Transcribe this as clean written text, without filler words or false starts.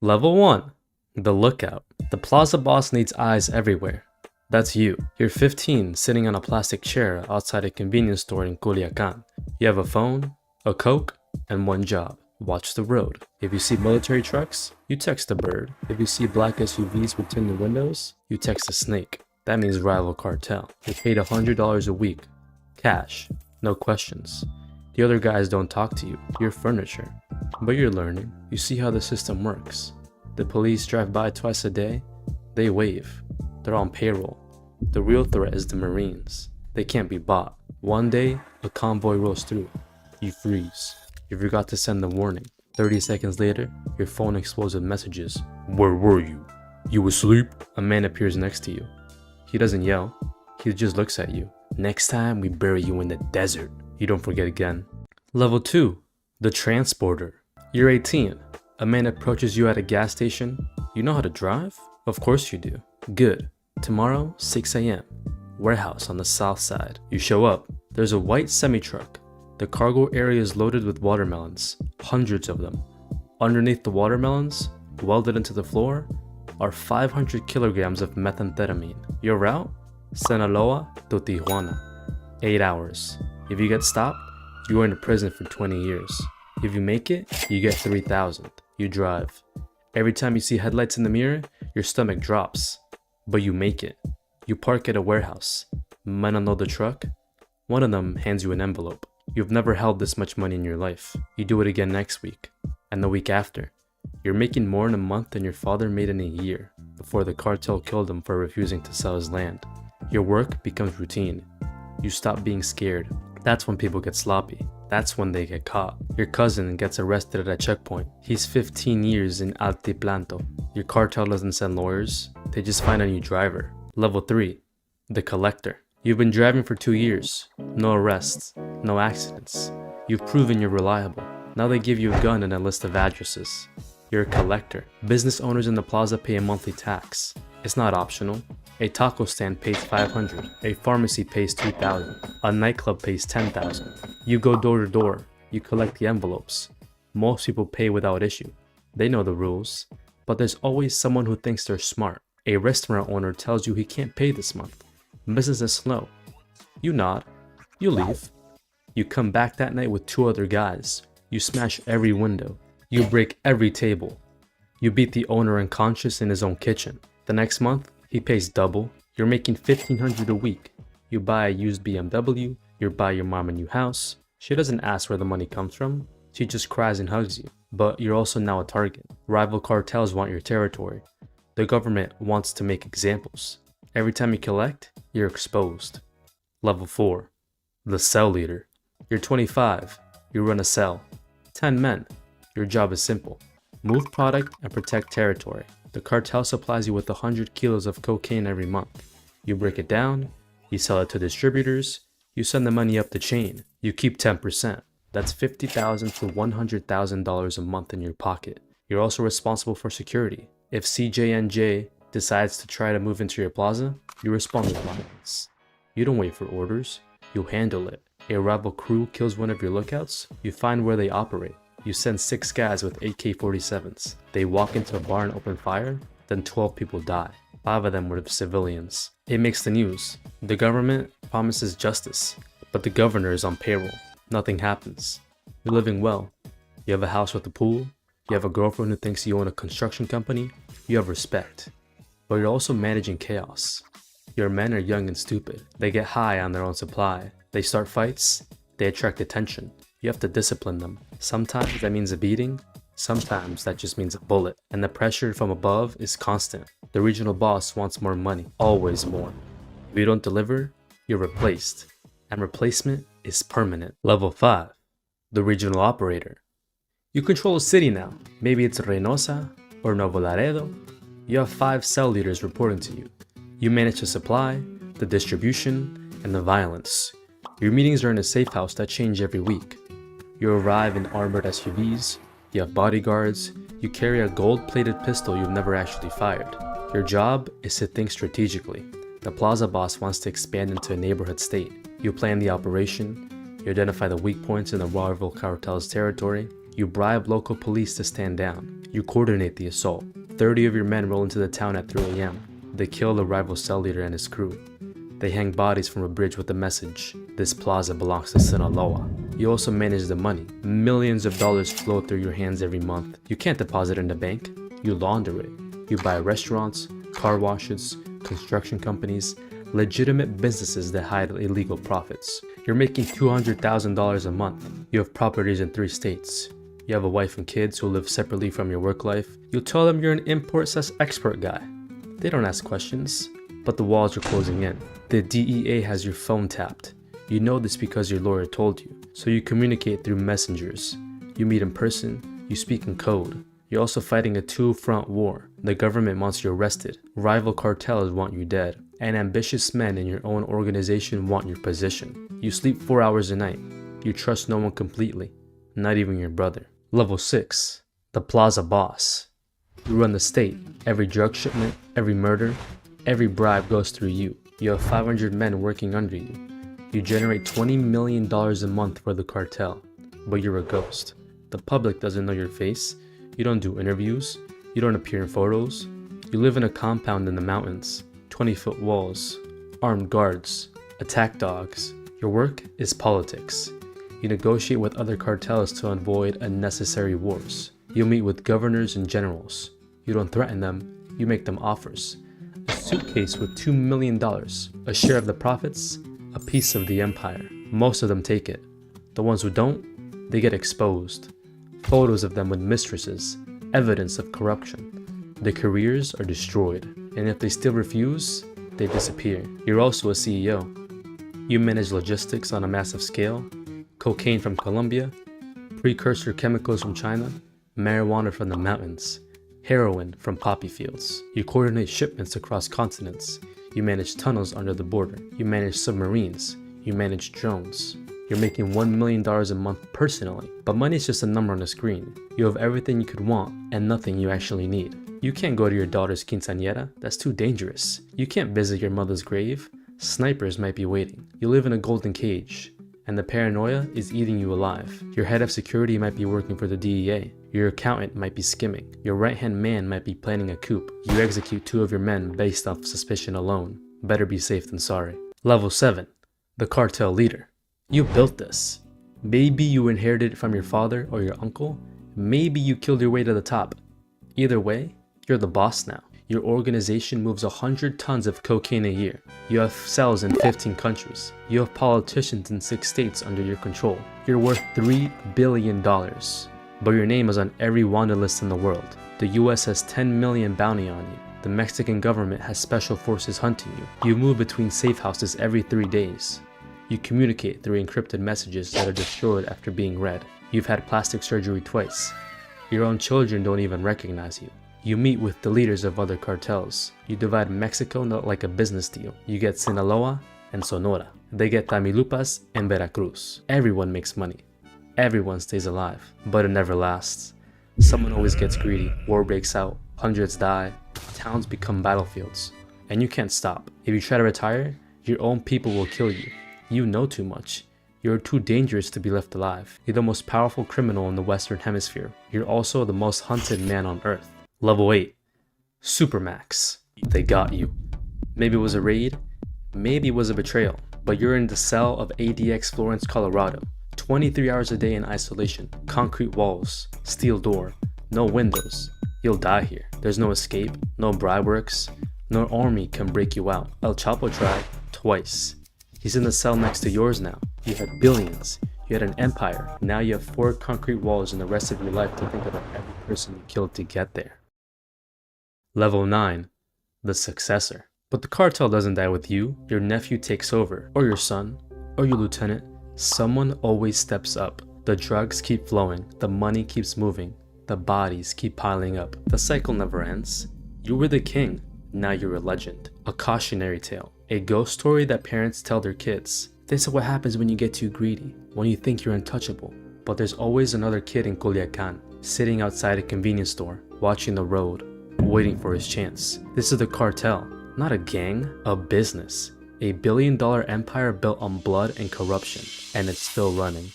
Level 1. The Lookout. The plaza boss needs eyes everywhere. That's you. You're 15, sitting on a plastic chair outside a convenience store in Culiacan. You have a phone, a Coke, and one job. Watch the road. If you see military trucks, you text a bird. If you see black SUVs with tinted windows, you text a snake. That means rival cartel. You're paid $100 a week. Cash. No questions. The other guys don't talk to you. You're furniture. But you're learning. You see how the system works. The police drive by twice a day. They wave. They're on payroll. The real threat is the Marines. They can't be bought. One day, a convoy rolls through. You freeze. You forgot to send the warning. 30 seconds later, your phone explodes with messages. Where were you? You asleep? A man appears next to you. He doesn't yell. He just looks at you. Next time, we bury you in the desert. You don't forget again. Level 2. The Transporter. You're 18. A man approaches you at a gas station. You know how to drive? Of course you do. Good. Tomorrow, 6 a.m. Warehouse on the south side. You show up. There's a white semi-truck. The cargo area is loaded with watermelons. Hundreds of them. Underneath the watermelons, welded into the floor, are 500 kilograms of methamphetamine. Your route? Sinaloa to Tijuana. 8 hours. If you get stopped, you go into prison for 20 years. If you make it, you get 3,000. You drive. Every time you see headlights in the mirror, your stomach drops. But you make it. You park at a warehouse. Men unload the truck. One of them hands you an envelope. You've never held this much money in your life. You do it again next week. And the week after. You're making more in a month than your father made in a year before the cartel killed him for refusing to sell his land. Your work becomes routine. You stop being scared. That's when people get sloppy. That's when they get caught. Your cousin gets arrested at a checkpoint. He's 15 years in Altiplanto. Your cartel doesn't send lawyers. They just find a new driver. Level 3. The Collector. You've been driving for 2 years. No arrests. No accidents. You've proven you're reliable. Now they give you a gun and a list of addresses. You're a collector. Business owners in the plaza pay a monthly tax. It's not optional. A taco stand pays $500. A pharmacy pays $2,000. A nightclub pays $10,000. You go door to door. You collect the envelopes. Most people pay without issue. They know the rules. But there's always someone who thinks they're smart. A restaurant owner tells you he can't pay this month. Business is slow. You nod. You leave. You come back that night with 2 other guys. You smash every window. You break every table. You beat the owner unconscious in his own kitchen. The next month, he pays double. You're making $1,500 a week. You buy a used BMW. You buy your mom a new house. She doesn't ask where the money comes from. She just cries and hugs you. But you're also now a target. Rival cartels want your territory. The government wants to make examples. Every time you collect, you're exposed. Level 4. The Cell Leader. You're 25. You run a cell. 10 men. Your job is simple. Move product and protect territory. The cartel supplies you with 100 kilos of cocaine every month. You break it down. You sell it to distributors. You send the money up the chain. You keep 10%. That's $50,000 to $100,000 a month in your pocket. You're also responsible for security. If CJNJ decides to try to move into your plaza, you respond with violence. You don't wait for orders. You handle it. A rival crew kills one of your lookouts. You find where they operate. You send 6 guys with AK-47s. They walk into a bar and open fire. Then 12 people die. 5 of them were civilians. It makes the news. The government promises justice, but the governor is on payroll. Nothing happens. You're living well. You have a house with a pool. You have a girlfriend who thinks you own a construction company. You have respect. But you're also managing chaos. Your men are young and stupid. They get high on their own supply. They start fights. They attract attention. You have to discipline them. Sometimes that means a beating. Sometimes that just means a bullet. And the pressure from above is constant. The regional boss wants more money. Always more. If you don't deliver, you're replaced. And replacement is permanent. Level 5. The Regional Operator. You control a city now. Maybe it's Reynosa or Nuevo Laredo. You have 5 cell leaders reporting to you. You manage the supply, the distribution, and the violence. Your meetings are in a safe house that change every week. You arrive in armored SUVs. You have bodyguards. You carry a gold-plated pistol you've never actually fired. Your job is to think strategically. The plaza boss wants to expand into a neighborhood state. You plan the operation. You identify the weak points in the rival cartel's territory. You bribe local police to stand down. You coordinate the assault. 30 of your men roll into the town at 3 a.m. They kill the rival cell leader and his crew. They hang bodies from a bridge with the message, "This plaza belongs to Sinaloa." You also manage the money. Millions of dollars flow through your hands every month. You can't deposit in the bank. You launder it. You buy restaurants, car washes, construction companies, legitimate businesses that hide illegal profits. You're making $200,000 a month. You have properties in 3 states. You have a wife and kids who live separately from your work life. You tell them you're an import/export guy. They don't ask questions, but the walls are closing in. The DEA has your phone tapped. You know this because your lawyer told you. So you communicate through messengers. You meet in person. You speak in code. You're also fighting a 2-front war. The government wants you arrested. Rival cartels want you dead. And ambitious men in your own organization want your position. You sleep 4 hours a night. You trust no one completely, not even your brother. Level 6. The Plaza Boss. You run the state. Every drug shipment, every murder, every bribe goes through you. You have 500 men working under you. You generate $20 million a month for the cartel, but you're a ghost. The public doesn't know your face. You don't do interviews. You don't appear in photos. You live in a compound in the mountains. 20-foot walls, armed guards, attack dogs. Your work is politics. You negotiate with other cartels to avoid unnecessary wars. You meet with governors and generals. You don't threaten them, you make them offers. A suitcase with $2 million, a share of the profits, a piece of the empire. Most of them take it. The ones who don't, they get exposed. Photos of them with mistresses, evidence of corruption. Their careers are destroyed, and if they still refuse, they disappear. You're also a CEO. You manage logistics on a massive scale, cocaine from Colombia, precursor chemicals from China, marijuana from the mountains, heroin from poppy fields. You coordinate shipments across continents. You manage tunnels under the border. You manage submarines. You manage drones. You're making $1 million a month personally, but money is just a number on a screen. You have everything you could want and nothing you actually need. You can't go to your daughter's quinceañera, that's too dangerous. You can't visit your mother's grave, snipers might be waiting. You live in a golden cage, and the paranoia is eating you alive. Your head of security might be working for the DEA. Your accountant might be skimming. Your right-hand man might be planning a coup. You execute 2 of your men based off suspicion alone. Better be safe than sorry. Level 7. The cartel leader. You built this. Maybe you inherited it from your father or your uncle. Maybe you killed your way to the top. Either way, you're the boss now. Your organization moves 100 tons of cocaine a year. You have cells in 15 countries. You have politicians in 6 states under your control. You're worth $3 billion. But your name is on every wanted list in the world. The US has 10 million bounty on you. The Mexican government has special forces hunting you. You move between safe houses every 3 days. You communicate through encrypted messages that are destroyed after being read. You've had plastic surgery twice. Your own children don't even recognize you. You meet with the leaders of other cartels. You divide Mexico not like a business deal. You get Sinaloa and Sonora. They get Tamaulipas and Veracruz. Everyone makes money. Everyone stays alive, but it never lasts. Someone always gets greedy. War breaks out. Hundreds die. Towns become battlefields. And you can't stop. If you try to retire, your own people will kill you. You know too much. You're too dangerous to be left alive. You're the most powerful criminal in the Western Hemisphere. You're also the most hunted man on Earth. Level 8. Supermax. They got you. Maybe it was a raid, maybe it was a betrayal, but you're in the cell of ADX Florence, Colorado. 23 hours a day in isolation, concrete walls, steel door, no windows. You'll die here. There's no escape, no bribe works, no army can break you out. El Chapo tried twice. He's in the cell next to yours now. You had billions. You had an empire. Now you have 4 concrete walls and the rest of your life to think about every person you killed to get there. Level 9. The successor. But the cartel doesn't die with you. Your nephew takes over, or your son, or your lieutenant. Someone always steps up. The drugs keep flowing. The money keeps moving. The bodies keep piling up. The cycle never ends. You were the king. Now you're a legend. A cautionary tale. A ghost story that parents tell their kids. This is what happens when you get too greedy, when you think you're untouchable. But there's always another kid in Culiacan, sitting outside a convenience store, watching the road, waiting for his chance. This is the cartel, not a gang, a business. A $1 billion empire built on blood and corruption, and it's still running.